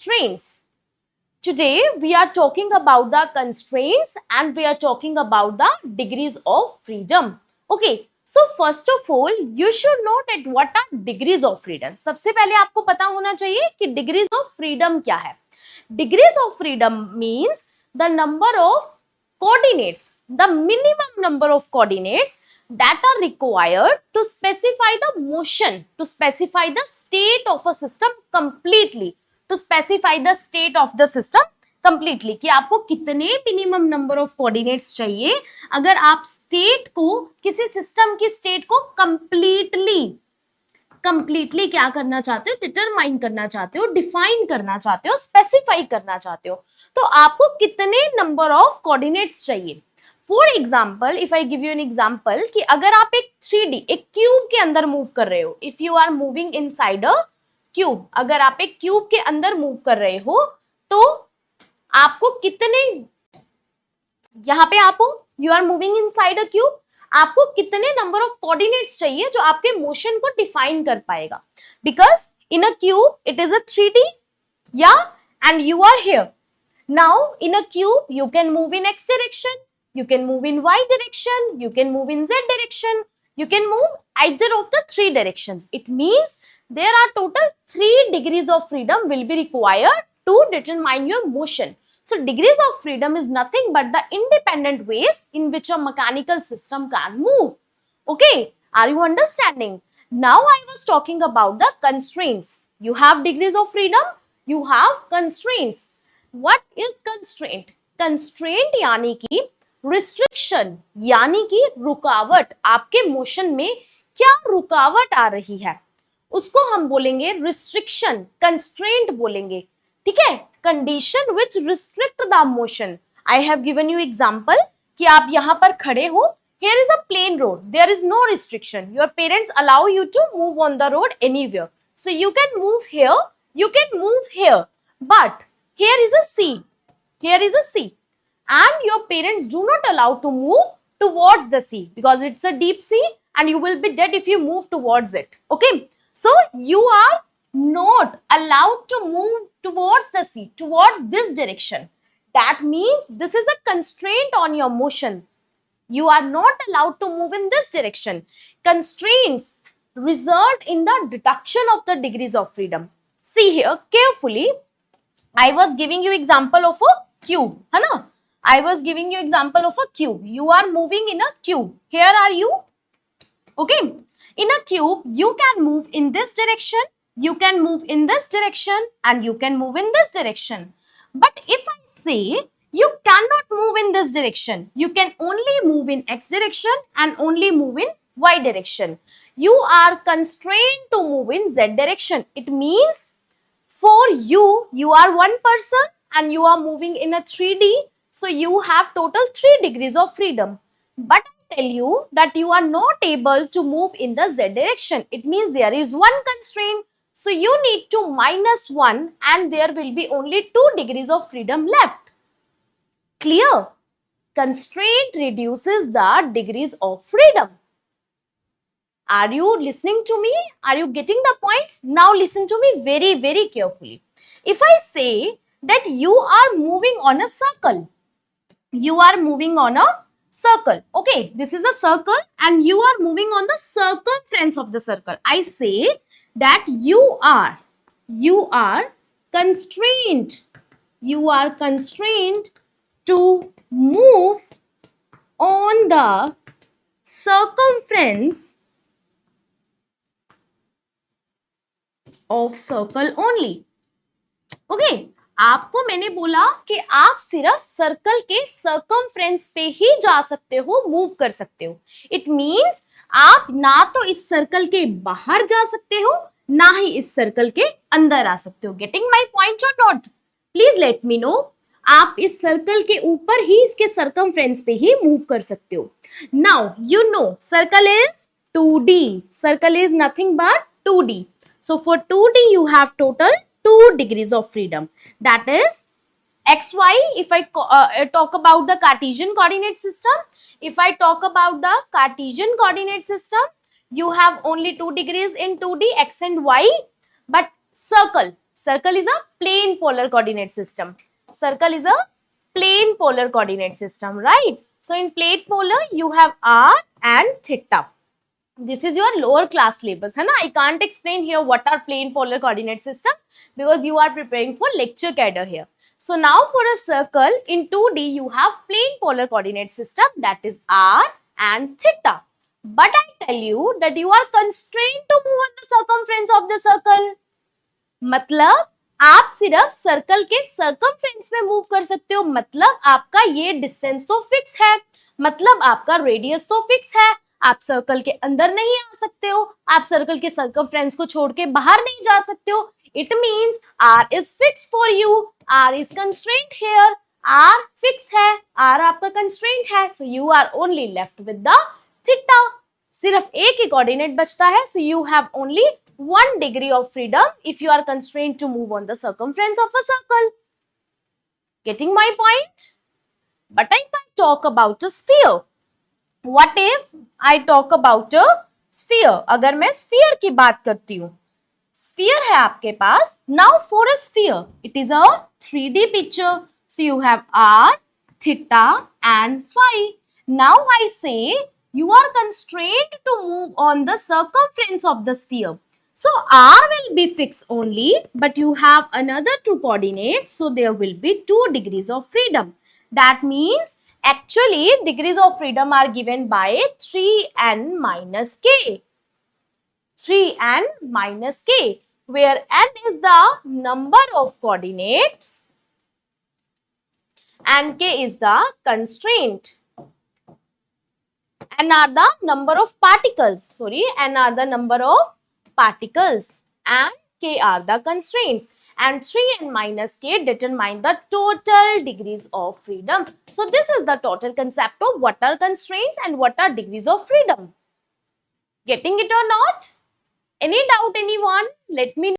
constraints. Today we are talking about the constraints and we are talking about the degrees of freedom. Okay, so first of all you should know that what are degrees of freedom. सबसे पहले आपको पता होना चाहिए कि degrees of freedom क्या है. Degrees of freedom means the number of coordinates, the minimum number of coordinates that are required to specify the motion, to specify the state of a system completely, to specify the state of the system completely. कि आपको कितने minimum number of coordinates चाहिए अगर आप state को, किसी system की state को कंप्लीटली क्या करना चाहते हो, डिटरमाइन करना चाहते हो, डिफाइन करना चाहते हो, स्पेसिफाई करना चाहते हो, तो आपको कितने नंबर ऑफ कोऑर्डिनेट्स चाहिए. For example, if I give you an example कि अगर आप एक 3D एक क्यूब के अंदर मूव कर रहे हो, if you are moving inside a cube, अगर आप एक क्यूब के अंदर मूव कर रहे हो तो आपको कितने, यहां पे आप हो, you are moving inside a cube, आपको कितने नंबर ऑफ कोऑर्डिनेट्स चाहिए जो आपके मोशन को डिफाइन कर पाएगा. Because in a cube it is a 3D, या and you are here. Now in a cube you can move in x direction, you can move in y direction, you can move in z direction, you can move either of the 3 directions. It means there are total 3 degrees of freedom will be required to determine your motion. So degrees of freedom is nothing but the independent ways in which a mechanical system can move. Okay, are you understanding? Now I was talking about the constraints. You have degrees of freedom, you have constraints. What is constraint? Constraint यानी कि restriction, यानी कि रुकावट, आपके motion में क्या रुकावट आ रही है उसको हम बोलेंगे restriction, constraint बोलेंगे. ठीक है, condition which restrict the motion. I have given you example कि आप यहाँ पर खड़े हो, here is a plain road, there is no restriction, your parents allow you to move on the road anywhere, so you can move here, you can move here, but here is a sea, here is a sea, and your parents do not allow to move towards the sea because it's a deep sea and you will be dead if you move towards it. Okay, so you are not allowed to move towards the sea, towards this direction. That means this is a constraint on your motion. You are not allowed to move in this direction. Constraints result in the deduction of the degrees of freedom. See here carefully. I was giving you example of a cube, है ना? I was giving you example of a cube. You are moving in a cube. Here are you. Okay. In a cube, you can move in this direction, you can move in this direction, and you can move in this direction. But if I say you cannot move in this direction, you can only move in x direction and only move in y direction. You are constrained to move in z direction. It means for you, you are one person and you are moving in a 3D, so you have total 3 degrees of freedom. But I tell you that you are not able to move in the z direction. It means there is one constraint, so you need to minus 1 and there will be only 2 degrees of freedom left. Clear? Constraint reduces the degrees of freedom. Are you listening to me? Are you getting the point? Now listen to me very, very carefully. If I say that you are moving on a circle, you are moving on a circle. Okay, this is a circle and you are moving on the circumference of the circle. I say that you are constrained. You are constrained to move on the circumference of circle only. Okay, आपको मैंने बोला कि आप सिर्फ circle के circumference पे ही जा सकते हो, मूव कर सकते हो. इट मींस आप ना तो इस सर्कल के बाहर जा सकते हो ना ही इस सर्कल के अंदर आ सकते हो. गेटिंग माय पॉइंट और not? Please let me know. आप इस सर्कल के ऊपर ही इसके सर्कमफ्रेंस पे ही मूव कर सकते हो. Now you know circle is 2D. Circle is nothing but 2D. So for 2D you have total 2 degrees of freedom. That is xy. If I talk about the Cartesian coordinate system, if I talk about the Cartesian coordinate system, you have only 2 degrees in 2D, x and y. But circle Circle is a plane polar coordinate system. Circle is a plane polar coordinate system, right? So in plane polar, you have r and theta. This is your lower class syllabus, है ना? I can't explain here what are plane polar coordinate system because you are preparing for lecture cadre here. So now for a circle in 2D, you have plane polar coordinate system, that is r and theta. But I tell you that you are constrained to move on the circumference of the circle. मतलब आप सिर्फ circle के circumference में move कर सकते हो, मतलब आपका ये डिस्टेंस तो फिक्स है, मतलब आपका रेडियस तो फिक्स है, आप सर्कल के अंदर नहीं आ सकते हो, आप सर्कल के सर्कमफ्रेंस को छोड़ के बाहर नहीं जा सकते हो. It means r is fix for you, r is constraint here, r fix है, आर आपका कंस्ट्रेंट है, so you are only left with the theta. सिर्फ एक ही कोऑर्डिनेट बचता है, so you have only 1 degree of freedom if you are constrained to move on the circumference of a circle. Getting my point? But if I talk about a sphere, what if I talk about a sphere? अगर मैं sphere की बात करती हूँ, sphere है आपके पास. Now for a sphere, it is a 3D picture. So you have r, theta and phi. Now I say you are constrained to move on the circumference of the sphere. So r will be fixed only, but you have another 2 coordinates, so there will be 2 degrees of freedom. That means actually degrees of freedom are given by 3n minus k. 3n minus k, where n is the number of coordinates and k is the constraint. N are the number of particles. Sorry, n are the number of particles and k are the constraints, and 3n minus k determine the total degrees of freedom. So this is the total concept of what are constraints and what are degrees of freedom. Getting it or not? Any doubt anyone? Let me know.